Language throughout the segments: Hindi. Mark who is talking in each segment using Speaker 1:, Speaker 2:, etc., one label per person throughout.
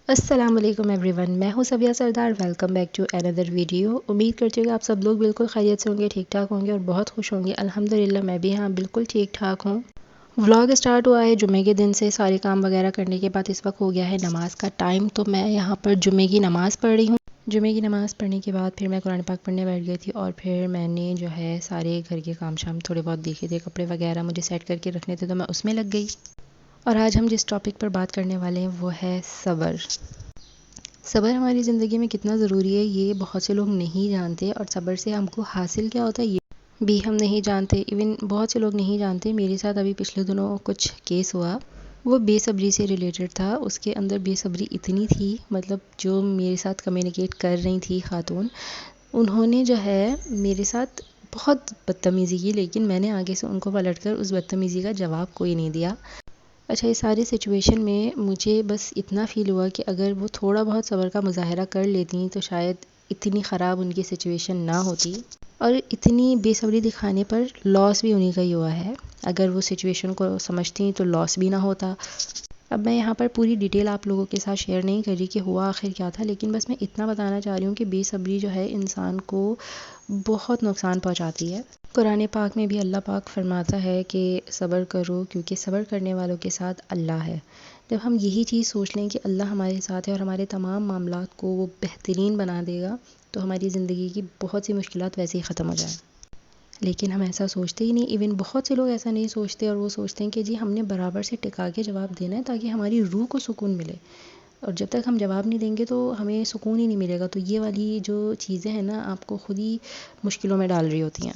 Speaker 1: अस्सलाम वालेकुम एवरीवन, मैं हूं Sabiya Sardar. Welcome back to another video. उम्मीद करती हूँ कि आप सब लोग बिल्कुल खैरियत से होंगे, ठीक ठाक होंगे और बहुत खुश होंगे। अल्हम्दुलिल्लाह मैं भी हाँ बिल्कुल ठीक ठाक हूँ। व्लॉग स्टार्ट हुआ है जुमे के दिन से। सारे काम वगैरह करने के बाद इस वक्त हो गया है नमाज का टाइम, तो मैं यहाँ पर जुमे की नमाज़ पढ़ रही हूँ। जुमे की नमाज़ पढ़ने के बाद फिर मैं कुरान पाक पढ़ने बैठ गई थी और फिर मैंने जो है सारे घर के काम शाम थोड़े बहुत देखे थे, कपड़े वगैरह मुझे सेट करके रखने थे तो मैं उसमें लग गई। और आज हम जिस टॉपिक पर बात करने वाले हैं वो है सब्र। सब्र हमारी ज़िंदगी में कितना ज़रूरी है ये बहुत से लोग नहीं जानते, और सब्र से हमको हासिल क्या होता है ये भी हम नहीं जानते। इवन बहुत से लोग नहीं जानते। मेरे साथ अभी पिछले दिनों कुछ केस हुआ, वो बेसब्री से रिलेटेड था। उसके अंदर बेसब्री इतनी थी, मतलब जो मेरे साथ कम्युनिकेट कर रही थी खातून, उन्होंने जो है मेरे साथ बहुत बदतमीज़ी की, लेकिन मैंने आगे से उनको पलटकर उस बदतमीज़ी का जवाब कोई नहीं दिया। अच्छा, इस सारी सिचुएशन में मुझे बस इतना फ़ील हुआ कि अगर वो थोड़ा बहुत सब्र का मुज़ाहरा कर लेती तो शायद इतनी ख़राब उनकी सिचुएशन ना होती, और इतनी बेसब्री दिखाने पर लॉस भी उन्हीं का ही हुआ है। अगर वो सिचुएशन को समझती तो लॉस भी ना होता। अब मैं यहाँ पर पूरी डिटेल आप लोगों के साथ शेयर नहीं कर रही कि हुआ आखिर क्या था, लेकिन बस मैं इतना बताना चाह रही हूँ कि बेसब्री जो है इंसान को बहुत नुकसान पहुँचाती है। कुरान पाक में भी अल्लाह पाक फरमाता है कि सब्र करो क्योंकि सब्र करने वालों के साथ अल्लाह है। जब हम यही चीज़ सोच लें कि अल्लाह हमारे साथ है और हमारे तमाम मामलात को वो बेहतरीन बना देगा, तो हमारी ज़िंदगी की बहुत सी मुश्किलात वैसे ही ख़त्म हो जाए। लेकिन हम ऐसा सोचते ही नहीं। इवन बहुत से लोग ऐसा नहीं सोचते, और वो सोचते हैं कि जी हमने बराबर से टिका के जवाब देना है ताकि हमारी रूह को सुकून मिले, और जब तक हम जवाब नहीं देंगे तो हमें सुकून ही नहीं मिलेगा। तो ये वाली जो चीज़ें हैं ना, आपको खुद ही मुश्किलों में डाल रही होती हैं।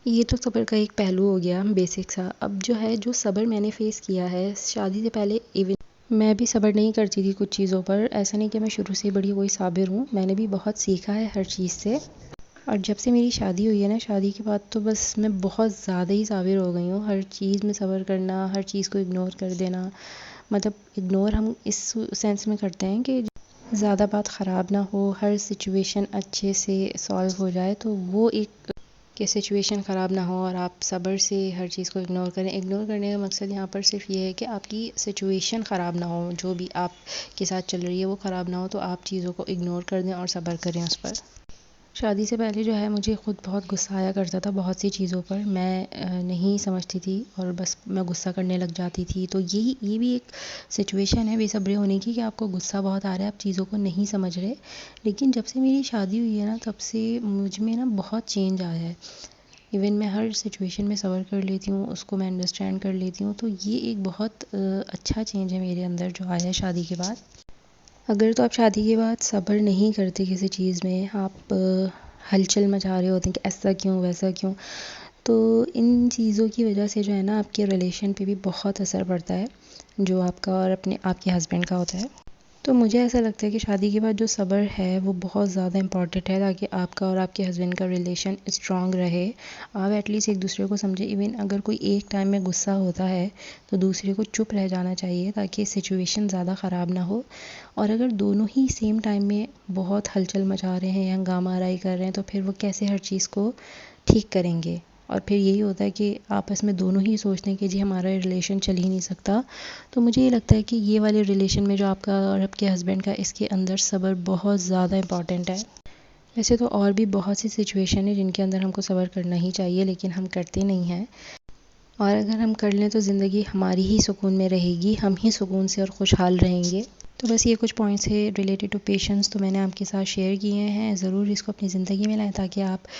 Speaker 1: ये तो सब्र का एक पहलू हो गया बेसिक सा। अब जो है जो सब्र मैंने फ़ेस किया है शादी से पहले, इवन मैं भी सब्र नहीं करती थी कुछ चीज़ों पर। ऐसा नहीं कि मैं शुरू से बड़ी कोई साबिर हूँ, मैंने भी बहुत सीखा है हर चीज़ से। और जब से मेरी शादी हुई है ना, शादी के बाद तो बस मैं बहुत ज़्यादा ही साबिर हो गई हूँ। हर चीज़ में सब्र करना, हर चीज़ को इग्नोर कर देना। मतलब इग्नोर हम इस सेंस में करते हैं कि ज़्यादा बात ख़राब ना हो, हर सिचुएशन अच्छे से सॉल्व हो जाए, तो वो एक कि सिचुएशन ख़राब ना हो और आप सब्र से हर चीज़ को इग्नोर करें। इग्नोर करने का मकसद यहाँ पर सिर्फ ये है कि आपकी सिचुएशन ख़राब ना हो, जो भी आपके साथ चल रही है वो ख़राब ना हो, तो आप चीज़ों को इग्नोर कर दें और सब्र करें उस पर। शादी से पहले जो है मुझे ख़ुद बहुत गुस्सा आया करता था बहुत सी चीज़ों पर। मैं नहीं समझती थी और बस मैं गुस्सा करने लग जाती थी। तो ये भी एक सिचुएशन है बेसब्री होने की, कि आपको गुस्सा बहुत आ रहा है, आप चीज़ों को नहीं समझ रहे। लेकिन जब से मेरी शादी हुई है ना, तब से मुझ में ना बहुत चेंज आया है। इवन मैं हर सिचुएशन में सब्र कर लेती हूँ, उसको मैं अंडरस्टैंड कर लेती हूँ। तो ये एक बहुत अच्छा चेंज है मेरे अंदर जो आया है शादी के बाद। अगर तो आप शादी के बाद सब्र नहीं करते किसी चीज़ में, आप हलचल मचा रहे होते हैं कि ऐसा क्यों वैसा क्यों, तो इन चीज़ों की वजह से जो है ना आपके रिलेशन पे भी बहुत असर पड़ता है, जो आपका और अपने आपके हस्बैंड का होता है। तो मुझे ऐसा लगता है कि शादी के बाद जो सब्र है वो बहुत ज़्यादा इम्पॉर्टेंट है, ताकि आपका और आपके हस्बैंड का रिलेशन स्ट्रॉन्ग रहे। आप एटलीस्ट एक दूसरे को समझे। इवन अगर कोई एक टाइम में गुस्सा होता है तो दूसरे को चुप रह जाना चाहिए ताकि सिचुएशन ज़्यादा ख़राब ना हो। और अगर दोनों ही सेम टाइम में बहुत हलचल मचा रहे हैं या हंगामा आराई कर रहे हैं, तो फिर वो कैसे हर चीज़ को ठीक करेंगे। और फिर यही होता है कि आपस में दोनों ही सोचते हैं कि जी हमारा रिलेशन चल ही नहीं सकता। तो मुझे ये लगता है कि ये वाले रिलेशन में जो आपका और आपके हस्बैंड का, इसके अंदर सब्र बहुत ज़्यादा इम्पॉर्टेंट है। वैसे तो और भी बहुत सी सिचुएशन है जिनके अंदर हमको सब्र करना ही चाहिए, लेकिन हम करते नहीं हैं। और अगर हम कर लें तो ज़िंदगी हमारी ही सुकून में रहेगी, हम ही सुकून से और खुशहाल रहेंगे। तो बस ये कुछ पॉइंट्स है रिलेटेड टू पेशेंस, तो मैंने आपके साथ शेयर किए हैं। ज़रूर इसको अपनी ज़िंदगी में लाएँ ताकि आप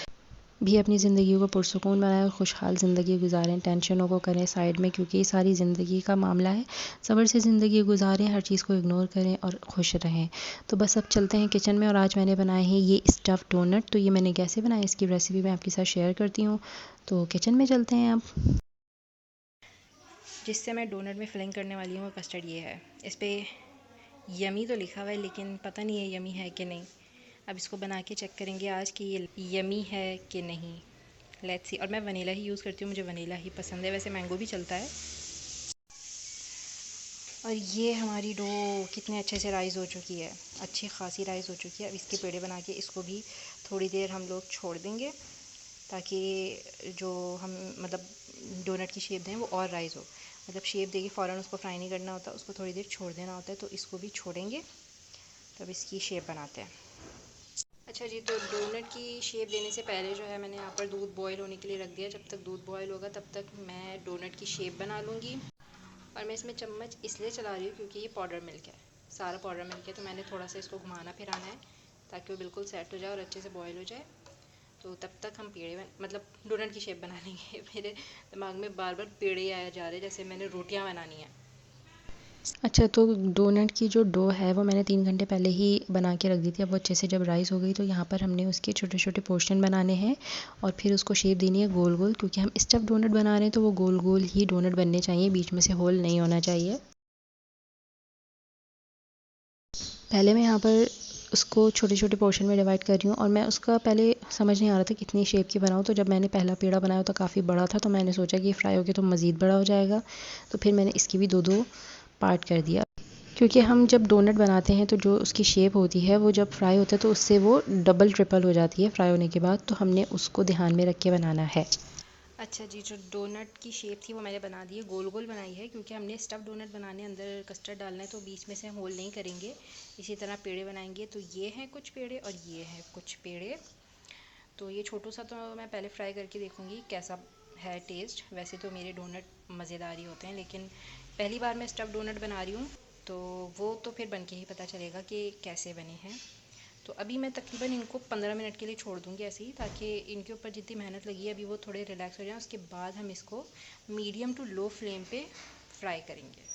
Speaker 1: भी अपनी ज़िंदगी को पुरसुकून बनाएं और खुशहाल ज़िंदगी गुजारें। टेंशनों को करें साइड में, क्योंकि ये सारी ज़िंदगी का मामला है। सब्र से ज़िंदगी गुजारें, हर चीज़ को इग्नोर करें और खुश रहें। तो बस अब चलते हैं किचन में, और आज मैंने बनाए हैं ये स्टफ़ डोनट। तो ये मैंने कैसे बनाए इसकी रेसिपी मैं आपके साथ शेयर करती हूँ। तो किचन में चलते हैं अब। जिससे मैं डोनट में फिलिंग करने वाली हूँ वो कस्टर्ड ये है। इस पर यमी तो लिखा हुआ है, लेकिन पता नहीं है यमी है कि नहीं। अब इसको बना के चेक करेंगे आज कि ये यमी है कि नहीं। Let's see. और मैं वनीला ही यूज़ करती हूँ, मुझे वनीला ही पसंद है। वैसे मैंगो भी चलता है। और ये हमारी डो कितने अच्छे से राइज़ हो चुकी है, अच्छी खासी राइज़ हो चुकी है। अब इसके पेड़े बना के इसको भी थोड़ी देर हम लोग छोड़ देंगे, ताकि जो हम मतलब डोनट की शेप दें वो और राइज़ हो। मतलब शेप देगी फ़ौरन उसको फ्राई नहीं करना होता, उसको थोड़ी देर छोड़ देना होता है। तो इसको भी छोड़ेंगे तो अब इसकी शेप बनाते हैं। अच्छा जी, तो डोनट की शेप देने से पहले जो है मैंने यहाँ पर दूध बॉईल होने के लिए रख दिया। जब तक दूध बॉईल होगा तब तक मैं डोनट की शेप बना लूँगी। और मैं इसमें चम्मच इसलिए चला रही हूँ क्योंकि ये पाउडर मिल्क है, सारा पाउडर मिल्क है, तो मैंने थोड़ा सा इसको घुमाना फिराना है ताकि वो बिल्कुल सेट हो जाए और अच्छे से बॉईल हो जाए। तो तब तक हम पेड़े मतलब डोनट की शेप बना लेंगे। मेरे दिमाग में बार बार पेड़े आया जा रहे हैं जैसे मैंने रोटियाँ बनानी है। अच्छा, तो डोनट की जो डो है वो मैंने 3 घंटे पहले ही बना के रख दी थी। अब वो अच्छे से जब राइस हो गई तो यहाँ पर हमने उसके छोटे छोटे पोर्शन बनाने हैं और फिर उसको शेप देनी है गोल गोल, क्योंकि हम स्टफ़ डोनट बना रहे हैं तो वो गोल गोल ही डोनट बनने चाहिए, बीच में से होल नहीं होना चाहिए। पहले मैं यहाँ पर उसको छोटे छोटे पोर्शन में डिवाइड कर रही हूँ और मैं उसका पहले समझ नहीं आ रहा था कितनी शेप की बनाऊँ। तो जब मैंने पहला पेड़ा बनाया तो काफ़ी बड़ा था, तो मैंने सोचा कि फ्राई हो गया तो मज़ीद बड़ा हो जाएगा, तो फिर मैंने इसकी भी दो दो पार्ट कर दिया। क्योंकि हम जब डोनट बनाते हैं तो जो उसकी शेप होती है वो जब फ्राई होता है तो उससे वो डबल ट्रिपल हो जाती है फ्राई होने के बाद, तो हमने उसको ध्यान में रख के बनाना है। अच्छा जी, जो डोनट की शेप थी वो मैंने बना दी है, गोल गोल बनाई है, क्योंकि हमने स्टफ़ डोनट बनाने अंदर कस्टर्ड डालना है तो बीच में से हम होल नहीं करेंगे। इसी तरह पेड़े बनाएंगे। तो ये हैं कुछ पेड़े और ये हैं कुछ पेड़े। तो ये छोटू सा तो मैं पहले फ्राई करके देखूँगी कैसा है टेस्ट। वैसे तो मेरे डोनट मज़ेदार ही होते हैं, लेकिन पहली बार मैं स्टफ़ डोनट बना रही हूँ तो वो तो फिर बन के ही पता चलेगा कि कैसे बने हैं। तो अभी मैं तकरीबन इनको 15 मिनट के लिए छोड़ दूँगी ऐसे ही, ताकि इनके ऊपर जितनी मेहनत लगी है अभी वो थोड़े रिलैक्स हो जाएं। उसके बाद हम इसको मीडियम टू लो फ्लेम पे फ्राई करेंगे।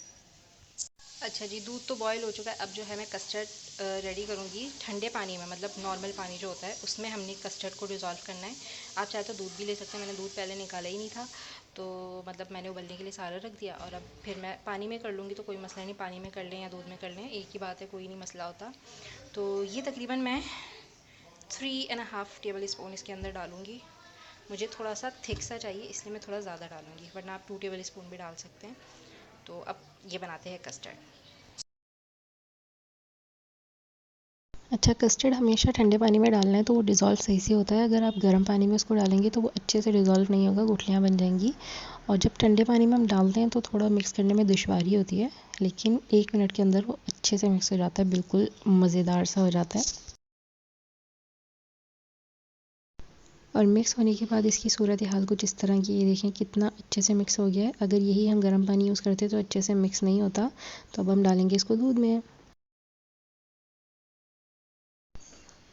Speaker 1: अच्छा जी, दूध तो बॉईल हो चुका है। अब जो है मैं कस्टर्ड रेडी करूँगी ठंडे पानी में, मतलब नॉर्मल पानी जो होता है उसमें हमने कस्टर्ड को डिज़ोल्व करना है। आप चाहे तो दूध भी ले सकते हैं, मैंने दूध पहले निकाला ही नहीं था तो मतलब मैंने उबलने के लिए सारा रख दिया। और अब फिर मैं पानी में कर लूँगी तो कोई मसला नहीं, पानी में कर लें या दूध में कर लें एक ही बात है, कोई नहीं मसला होता। तो ये तकरीबन मैं 3.5 टेबल स्पून इसके अंदर डालूँगी। मुझे थोड़ा सा थिक सा चाहिए इसलिए मैं थोड़ा ज़्यादा डालूँगी, वरना आप 2 टेबल स्पून भी डाल सकते हैं। तो अब ये बनाते हैं कस्टर्ड। अच्छा, कस्टर्ड हमेशा ठंडे पानी में डालना है तो वो डिज़ोल्व सही से होता है। अगर आप गर्म पानी में उसको डालेंगे तो वो अच्छे से डिज़ोल्व नहीं होगा, गुठलियाँ बन जाएंगी। और जब ठंडे पानी में हम डालते हैं तो थोड़ा मिक्स करने में दुश्वारी होती है, लेकिन 1 मिनट के अंदर वो अच्छे से मिक्स हो जाता है, बिल्कुल मज़ेदार सा हो जाता है। और मिक्स होने के बाद इसकी सूरत हाल कुछ इस तरह की, ये देखें कितना अच्छे से मिक्स हो गया है। अगर यही हम गर्म पानी यूज़ करते तो अच्छे से मिक्स नहीं होता। तो अब हम डालेंगे इसको दूध में।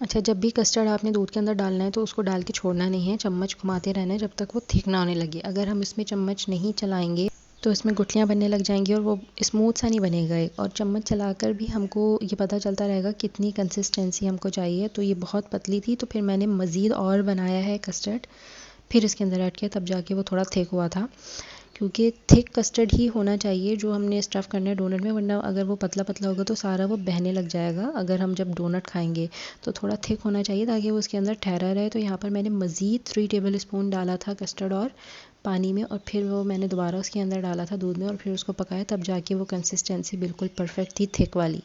Speaker 1: अच्छा, जब भी कस्टर्ड आपने दूध के अंदर डालना है तो उसको डाल के छोड़ना नहीं है, चम्मच घुमाते रहना है जब तक वो थिक ना होने लगे। अगर हम इसमें चम्मच नहीं चलाएंगे तो इसमें गुठलियाँ बनने लग जाएंगी और वो स्मूथ सा नहीं बनेगा। और चम्मच चलाकर भी हमको ये पता चलता रहेगा कितनी कंसिस्टेंसी हमको चाहिए। तो ये बहुत पतली थी तो फिर मैंने मज़ीद और बनाया है कस्टर्ड, फिर इसके अंदर ऐड किया, तब जाके वो थोड़ा थिक हुआ था। क्योंकि थिक कस्टर्ड ही होना चाहिए जो हमने स्टफ़ करना है डोनट में, वरना अगर वो पतला पतला होगा तो सारा वो बहने लग जाएगा अगर हम जब डोनट खाएंगे। तो थोड़ा थिक होना चाहिए ताकि वो उसके अंदर ठहरा रहे। तो यहाँ पर मैंने मज़ीद 3 टेबल स्पून डाला था कस्टर्ड और पानी में, और फिर वो मैंने दोबारा उसके अंदर डाला था दूध में और फिर उसको पकाया, तब जाके वो कंसिस्टेंसी बिल्कुल परफेक्ट थी, थिक वाली।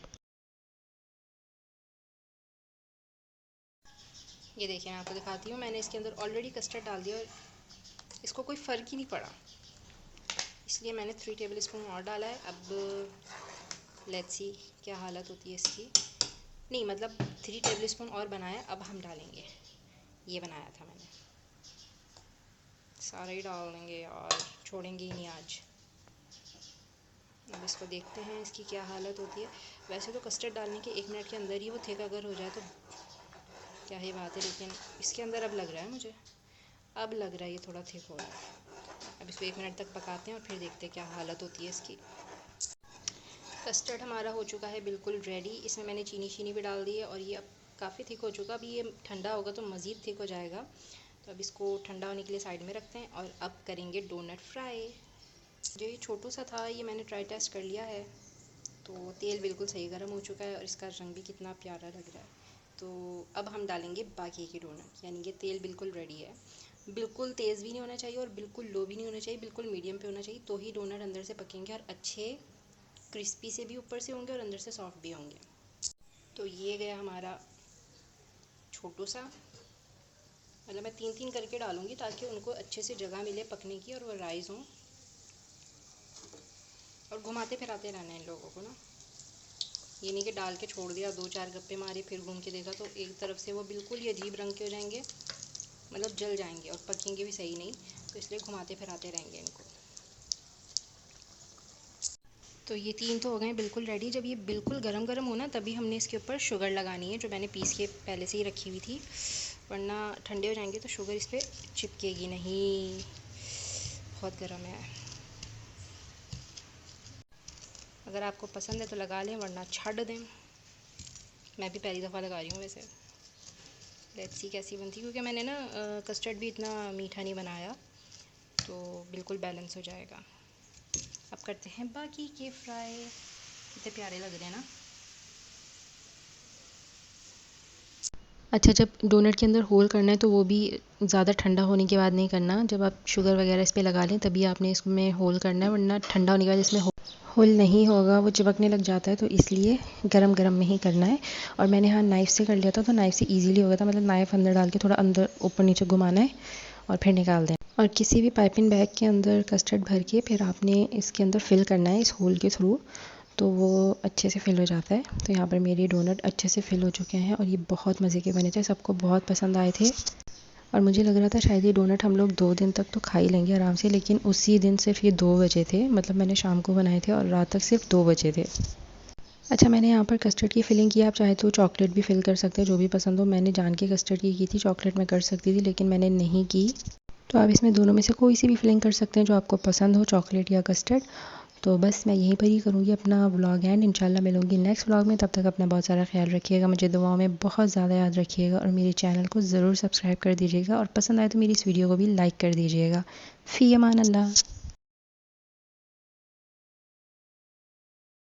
Speaker 1: ये देखिए, मैं आपको दिखाती हूँ, मैंने इसके अंदर ऑलरेडी कस्टर्ड डाल दिया और इसको कोई फ़र्क ही नहीं पड़ा, इसलिए मैंने 3 टेबल स्पून और डाला है। अब लेट्स सी क्या हालत होती है इसकी। नहीं, मतलब 3 टेबल स्पून और बनाया, अब हम डालेंगे। ये बनाया था मैंने, सारा ही डाल देंगे और छोड़ेंगे ही नहीं आज। अब इसको देखते हैं इसकी क्या हालत होती है। वैसे तो कस्टर्ड डालने के 1 मिनट के अंदर ही वो थिक अगर हो जाए तो क्या ही बात है, लेकिन इसके अंदर अब लग रहा है मुझे, अब लग रहा है ये थोड़ा थिक हो रहा है। अब इसको 1 मिनट तक पकाते हैं और फिर देखते हैं क्या हालत होती है इसकी। कस्टर्ड हमारा हो चुका है बिल्कुल रेडी। इसमें मैंने चीनी भी डाल दी है और ये अब काफ़ी थिक हो चुका। अभी ये ठंडा होगा तो मज़ीद थिक हो जाएगा। तो अब इसको ठंडा होने के लिए साइड में रखते हैं और अब करेंगे डोनट फ्राई। जो ये छोटू सा था ये मैंने ट्राई टेस्ट कर लिया है, तो तेल बिल्कुल सही गर्म हो चुका है और इसका रंग भी कितना प्यारा लग रहा है। तो अब हम डालेंगे बाकी के डोनट, यानी कि तेल बिल्कुल रेडी है। बिल्कुल तेज़ भी नहीं होना चाहिए और बिल्कुल लो भी नहीं होना चाहिए, बिल्कुल मीडियम पे होना चाहिए, तो ही डोनट अंदर से पकेंगे और अच्छे क्रिस्पी से भी ऊपर से होंगे और अंदर से सॉफ्ट भी होंगे। तो ये गया हमारा छोटू सा, मतलब मैं 3-3 करके डालूँगी ताकि उनको अच्छे से जगह मिले पकने की और वो राइज़ हों। और घुमाते फिराते रहना है इन लोगों को ना। ये नहीं कि डाल के छोड़ दिया, 2-4 गप्पे मारे, फिर घूम के देखा तो एक तरफ से वो बिल्कुल ही अजीब रंग के हो जाएंगे, मतलब जल जाएंगे और पकेंगे भी सही नहीं। तो इसलिए घुमाते फिराते रहेंगे इनको। तो ये 3 तो हो गए बिल्कुल रेडी। जब ये बिल्कुल गरम गरम हो ना, तभी हमने इसके ऊपर शुगर लगानी है, जो मैंने पीस के पहले से ही रखी हुई थी, वरना ठंडे हो जाएंगे तो शुगर इस पर चिपकेगी नहीं। बहुत गर्म है। अगर आपको पसंद है तो लगा लें, वरना छੱਡ दें। मैं भी पहली दफ़ा लगा रही हूँ वैसे। लेट्स सी कैसी बनती, क्योंकि मैंने ना कस्टर्ड भी इतना मीठा नहीं बनाया, तो बिल्कुल बैलेंस हो जाएगा। अब करते हैं बाकी के फ्राई। कितने प्यारे लग रहे हैं ना। अच्छा, जब डोनट के अंदर होल करना है तो वो भी ज़्यादा ठंडा होने के बाद नहीं करना। जब आप शुगर वगैरह इस पर लगा लें तभी आपने इसमें होल करना है, वरना ठंडा होने के बाद इसमें होल नहीं होगा, वो चिपकने लग जाता है। तो इसलिए गरम गरम में ही करना है। और मैंने हाँ नाइफ़ से कर लिया था, तो नाइफ़ से इजीली हो गया था। मतलब नाइफ़ अंदर डाल के थोड़ा अंदर ऊपर नीचे घुमाना है और फिर निकाल दें। और किसी भी पाइपिंग बैग के अंदर कस्टर्ड भर के फिर आपने इसके अंदर फिल करना है इस होल के थ्रू, तो वो अच्छे से फिल हो जाता है। तो यहाँ पर मेरे डोनट अच्छे से फिल हो चुके हैं और ये बहुत मज़े के बने थे, सबको बहुत पसंद आए थे। और मुझे लग रहा था शायद ये डोनट हम लोग 2 दिन तक तो खा ही लेंगे आराम से, लेकिन उसी दिन सिर्फ ये 2 बजे थे। मतलब मैंने शाम को बनाए थे और रात तक सिर्फ 2 बजे थे। अच्छा, मैंने यहाँ पर कस्टर्ड की फिलिंग की, आप चाहे तो चॉकलेट भी फिल कर सकते हैं, जो भी पसंद हो। मैंने जान के कस्टर्ड की थी, चॉकलेट में कर सकती थी लेकिन मैंने नहीं की। तो आप इसमें दोनों में से कोई सी भी फिलिंग कर सकते हैं जो आपको पसंद हो, चॉकलेट या कस्टर्ड। तो बस मैं यहीं पर ही करूँगी अपना व्लॉग एंड। इंशाल्लाह मिलूँगी नेक्स्ट व्लॉग में। तब तक अपना बहुत सारा ख्याल रखिएगा, मुझे दुआओं में बहुत ज़्यादा याद रखिएगा और मेरे चैनल को ज़रूर सब्सक्राइब कर दीजिएगा और पसंद आए तो मेरी इस वीडियो को भी लाइक कर दीजिएगा। फ़ी अमान अल्लाह।